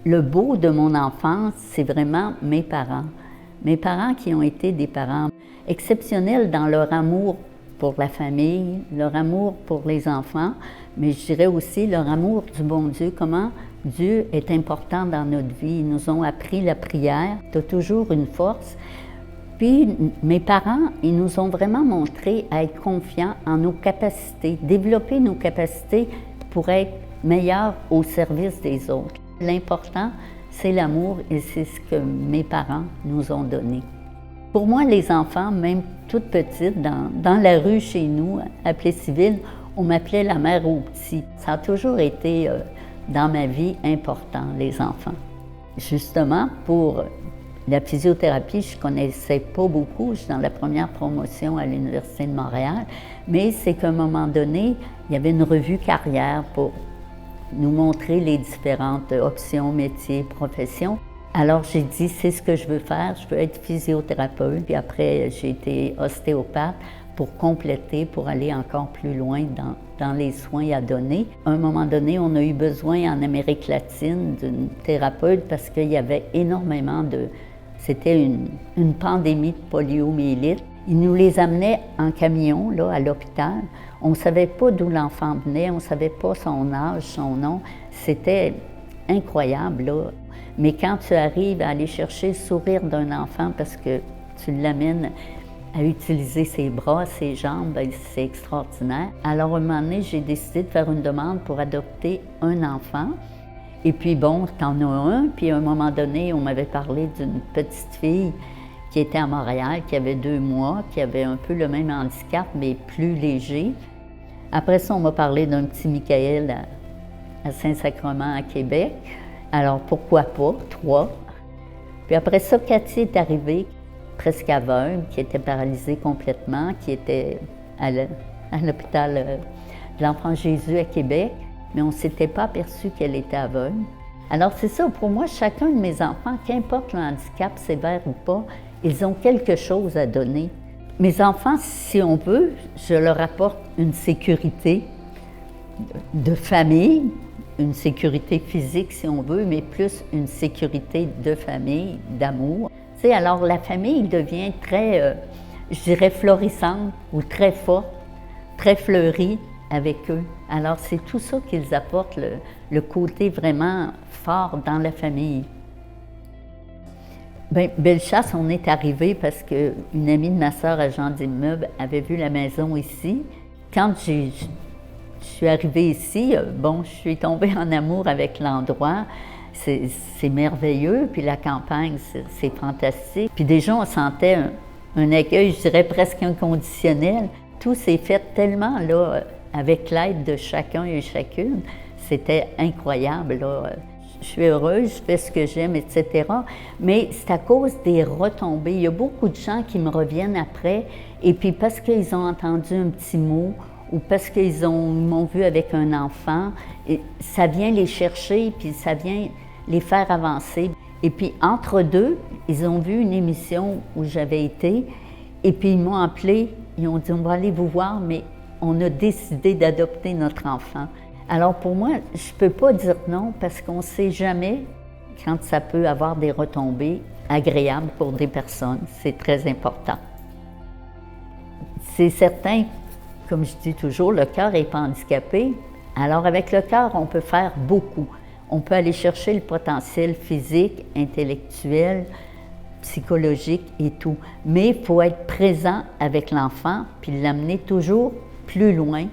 Le beau de mon enfance, c'est vraiment mes parents. Mes parents qui ont été des parents exceptionnels dans leur amour pour la famille, leur amour pour les enfants, mais je dirais aussi leur amour du bon Dieu, comment Dieu est important dans notre vie. Ils nous ont appris la prière, tu as toujours une force. Puis mes parents, ils nous ont vraiment montré à être confiants en nos capacités, développer nos capacités pour être meilleurs au service des autres. L'important, c'est l'amour et c'est ce que mes parents nous ont donné. Pour moi, les enfants, même toutes petites, dans la rue chez nous, à Plessisville, on m'appelait la mère aux petits. Ça a toujours été dans ma vie important, les enfants. Justement, pour la physiothérapie, je ne connaissais pas beaucoup. Je suis dans la première promotion à l'Université de Montréal, mais c'est qu'à un moment donné, il y avait une revue carrière pour nous montrer les différentes options, métiers, professions. Alors j'ai dit, c'est ce que je veux faire, je veux être physiothérapeute. Puis après, j'ai été ostéopathe pour compléter, pour aller encore plus loin dans les soins à donner. À un moment donné, on a eu besoin en Amérique latine d'une thérapeute parce qu'il y avait énormément de... C'était une pandémie de poliomyélite. Ils nous les amenaient en camion, là, à l'hôpital. On ne savait pas d'où l'enfant venait, on ne savait pas son âge, son nom. C'était incroyable, là. Mais quand tu arrives à aller chercher le sourire d'un enfant parce que tu l'amènes à utiliser ses bras, ses jambes, bien, c'est extraordinaire. Alors, à un moment donné, j'ai décidé de faire une demande pour adopter un enfant. Et puis, bon, t'en as un. Puis, à un moment donné, on m'avait parlé d'une petite fille qui était à Montréal, qui avait 2 mois, qui avait un peu le même handicap, mais plus léger. Après ça, on m'a parlé d'un petit Michael à Saint-Sacrement, à Québec. Alors, pourquoi pas, 3. Puis après ça, Cathy est arrivée, presque aveugle, qui était paralysée complètement, qui était à l'hôpital de l'Enfant Jésus à Québec, mais on ne s'était pas aperçu qu'elle était aveugle. Alors, c'est ça, pour moi, chacun de mes enfants, qu'importe le handicap sévère ou pas, ils ont quelque chose à donner. Mes enfants, si on veut, je leur apporte une sécurité de famille, une sécurité physique si on veut, mais plus une sécurité de famille, d'amour. Tu sais, alors la famille devient très, je dirais, florissante ou très forte, très fleurie avec eux. Alors c'est tout ça qu'ils apportent, le côté vraiment fort dans la famille. Bien, Bellechasse, on est arrivé parce qu'une amie de ma sœur, agent d'immeuble, avait vu la maison ici. Quand je suis arrivée ici, bon, je suis tombée en amour avec l'endroit. C'est merveilleux, puis la campagne, c'est fantastique. Puis déjà, on sentait un accueil, je dirais, presque inconditionnel. Tout s'est fait tellement, là, avec l'aide de chacun et chacune. C'était incroyable, là. Je suis heureuse, je fais ce que j'aime, etc. Mais c'est à cause des retombées. Il y a beaucoup de gens qui me reviennent après, et puis parce qu'ils ont entendu un petit mot, ou parce qu'ils m'ont vu avec un enfant, et ça vient les chercher, puis ça vient les faire avancer. Et puis entre deux, ils ont vu une émission où j'avais été, et puis ils m'ont appelé, ils ont dit « on va aller vous voir, mais on a décidé d'adopter notre enfant ». Alors pour moi, je ne peux pas dire non parce qu'on ne sait jamais quand ça peut avoir des retombées agréables pour des personnes. C'est très important. C'est certain, comme je dis toujours, le cœur n'est pas handicapé. Alors avec le cœur, on peut faire beaucoup. On peut aller chercher le potentiel physique, intellectuel, psychologique et tout. Mais il faut être présent avec l'enfant puis l'amener toujours plus loin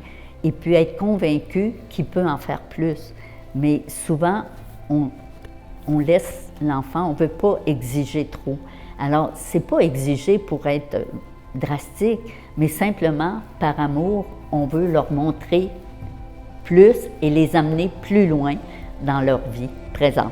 et puis être convaincu qu'il peut en faire plus. Mais souvent, on laisse l'enfant, on ne veut pas exiger trop. Alors, ce n'est pas exiger pour être drastique, mais simplement, par amour, on veut leur montrer plus et les amener plus loin dans leur vie présente.